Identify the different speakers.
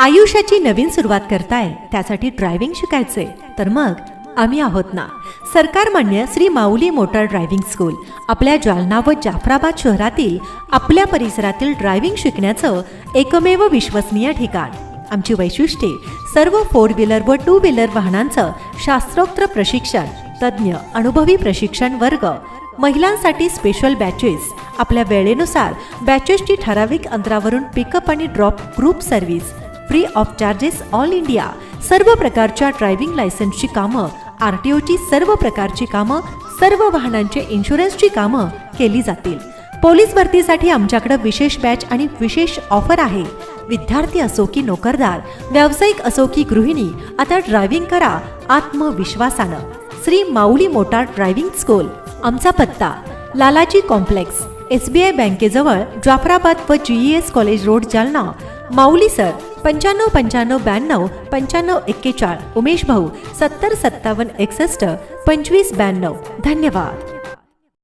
Speaker 1: आयुष्याची नवीन सुरुवात करताय, त्यासाठी ड्रायव्हिंग शिकायचे तर मग आम्ही आहोत ना. सरकारमान्य श्री माऊली मोटार ड्रायव्हिंग स्कूल आपल्या जालना व जाफराबाद शहरातील आपल्या परिसरातील ड्रायव्हिंग शिकण्याचं एकमेव विश्वसनीय ठिकाण. आमची वैशिष्ट्ये सर्व 4 व्हीलर व 2 व्हीलर वाहनांचं शास्त्रोक्त प्रशिक्षण, तज्ज्ञ अनुभवी प्रशिक्षण वर्ग, महिलांसाठी स्पेशल बॅचेस, आपल्या वेळेनुसार बॅचेसची ठराविक अंतरावरून पिकअप आणि drop group service, free of charges all India, सर्व प्रकारच्या ड्रायव्हिंग लायसन्सची कामं, RTOची सर्व प्रकारची कामं, सर्व वाहनांचे इन्शुरन्सची कामं केली जातील. पोलीस भरतीसाठी आमच्याकडे विशेष बॅच आणि विशेष ऑफर आहे. विद्यार्थी असो की नोकरदार, व्यावसायिक असो की गृहिणी, आता ड्रायव्हिंग करा आत्मविश्वासानं. श्री माऊली मोटार ड्रायव्हिंग स्कूल. आमचा पत्ता लालाजी कॉम्प्लेक्स, SBI बँकेजवळ, जाफराबाद व GES कॉलेज रोड, जालना. माऊली सर 95 95 92 95 41. उमेश भाऊ 70 57 61 25 92. धन्यवाद.